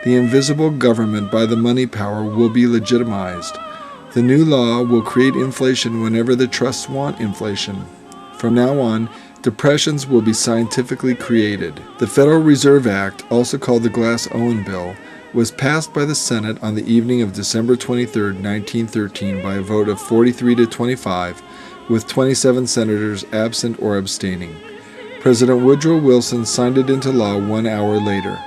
The invisible government by the money power will be legitimized. The new law will create inflation whenever the trusts want inflation. From now on, depressions will be scientifically created. The Federal Reserve Act, also called the Glass-Owen Bill, was passed by the Senate on the evening of December 23, 1913 by a vote of 43 to 25, with 27 senators absent or abstaining. President Woodrow Wilson signed it into law 1 hour later.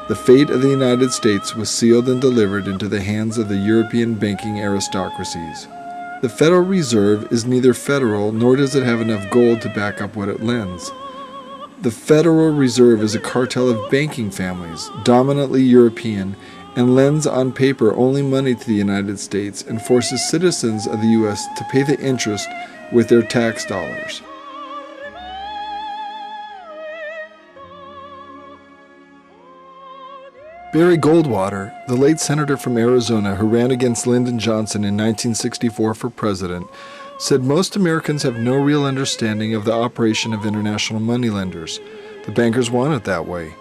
The fate of the United States was sealed and delivered into the hands of the European banking aristocracies. The Federal Reserve is neither federal nor does it have enough gold to back up what it lends. The Federal Reserve is a cartel of banking families, dominantly European, and lends on paper only money to the United States and forces citizens of the U.S. to pay the interest with their tax dollars. Barry Goldwater, the late senator from Arizona who ran against Lyndon Johnson in 1964 for president, said most Americans have no real understanding of the operation of international moneylenders. The bankers want it that way.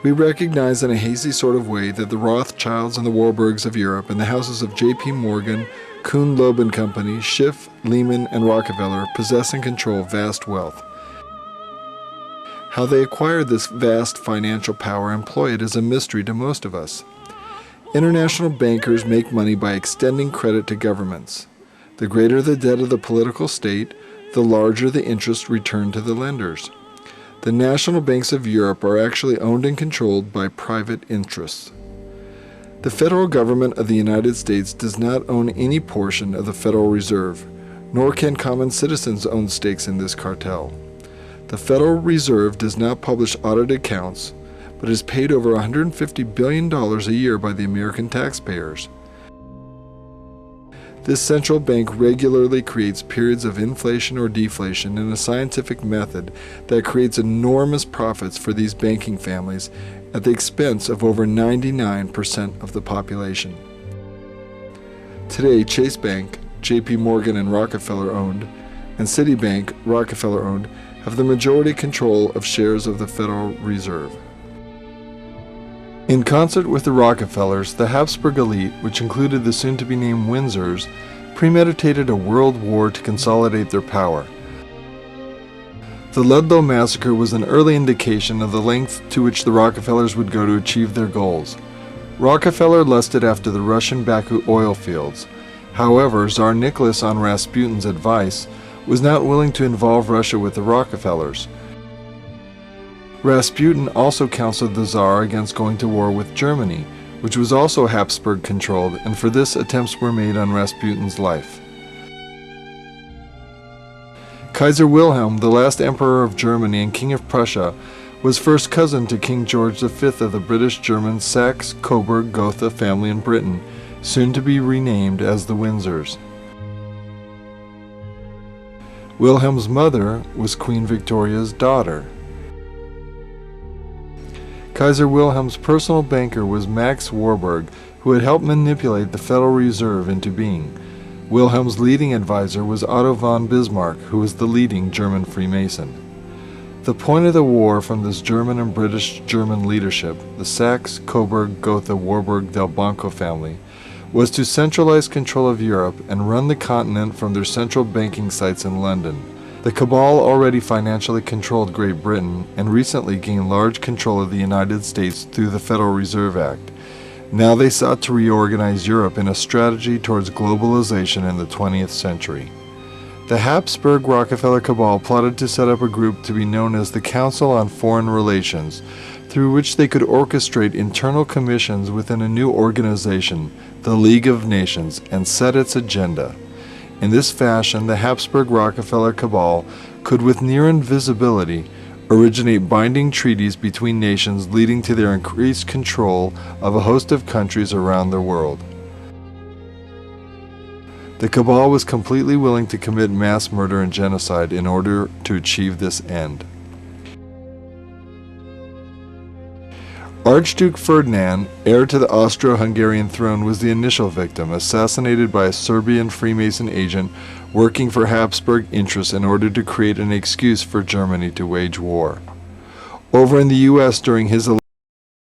We recognize in a hazy sort of way that the Rothschilds and the Warburgs of Europe and the houses of J.P. Morgan, Kuhn Loeb and Company, Schiff, Lehman, and Rockefeller possess and control vast wealth. How they acquired this vast financial power and employ it is a mystery to most of us. International bankers make money by extending credit to governments. The greater the debt of the political state, the larger the interest returned to the lenders. The national banks of Europe are actually owned and controlled by private interests. The federal government of the United States does not own any portion of the Federal Reserve, nor can common citizens own stakes in this cartel. The Federal Reserve does not publish audited accounts, but is paid over $150 billion a year by the American taxpayers. This central bank regularly creates periods of inflation or deflation in a scientific method that creates enormous profits for these banking families at the expense of over 99% of the population. Today, Chase Bank, J.P. Morgan and Rockefeller owned, and Citibank, Rockefeller owned, have the majority control of shares of the Federal Reserve. In concert with the Rockefellers, the Habsburg elite, which included the soon-to-be-named Windsors, premeditated a world war to consolidate their power. The Ludlow massacre was an early indication of the length to which the Rockefellers would go to achieve their goals. Rockefeller lusted after the Russian Baku oil fields. However, Tsar Nicholas, on Rasputin's advice, was not willing to involve Russia with the Rockefellers. Rasputin also counseled the Tsar against going to war with Germany, which was also Habsburg-controlled, and for this attempts were made on Rasputin's life. Kaiser Wilhelm, the last Emperor of Germany and King of Prussia, was first cousin to King George V of the British-German Saxe-Coburg-Gotha family in Britain, soon to be renamed as the Windsors. Wilhelm's mother was Queen Victoria's daughter. Kaiser Wilhelm's personal banker was Max Warburg, who had helped manipulate the Federal Reserve into being. Wilhelm's leading advisor was Otto von Bismarck, who was the leading German Freemason. The point of the war from this German and British-German leadership, the Saxe-Coburg-Gotha-Warburg-Del Banco family, was to centralize control of Europe and run the continent from their central banking sites in London. The cabal already financially controlled Great Britain and recently gained large control of the United States through the Federal Reserve Act. Now they sought to reorganize Europe in a strategy towards globalization in the 20th century. The Habsburg-Rockefeller cabal plotted to set up a group to be known as the Council on Foreign Relations, through which they could orchestrate internal commissions within a new organization, the League of Nations, and set its agenda. In this fashion, the Habsburg-Rockefeller cabal could, with near invisibility, originate binding treaties between nations leading to their increased control of a host of countries around the world. The cabal was completely willing to commit mass murder and genocide in order to achieve this end. Archduke Ferdinand, heir to the Austro-Hungarian throne, was the initial victim, assassinated by a Serbian Freemason agent working for Habsburg interests in order to create an excuse for Germany to wage war. Over in the U.S. during his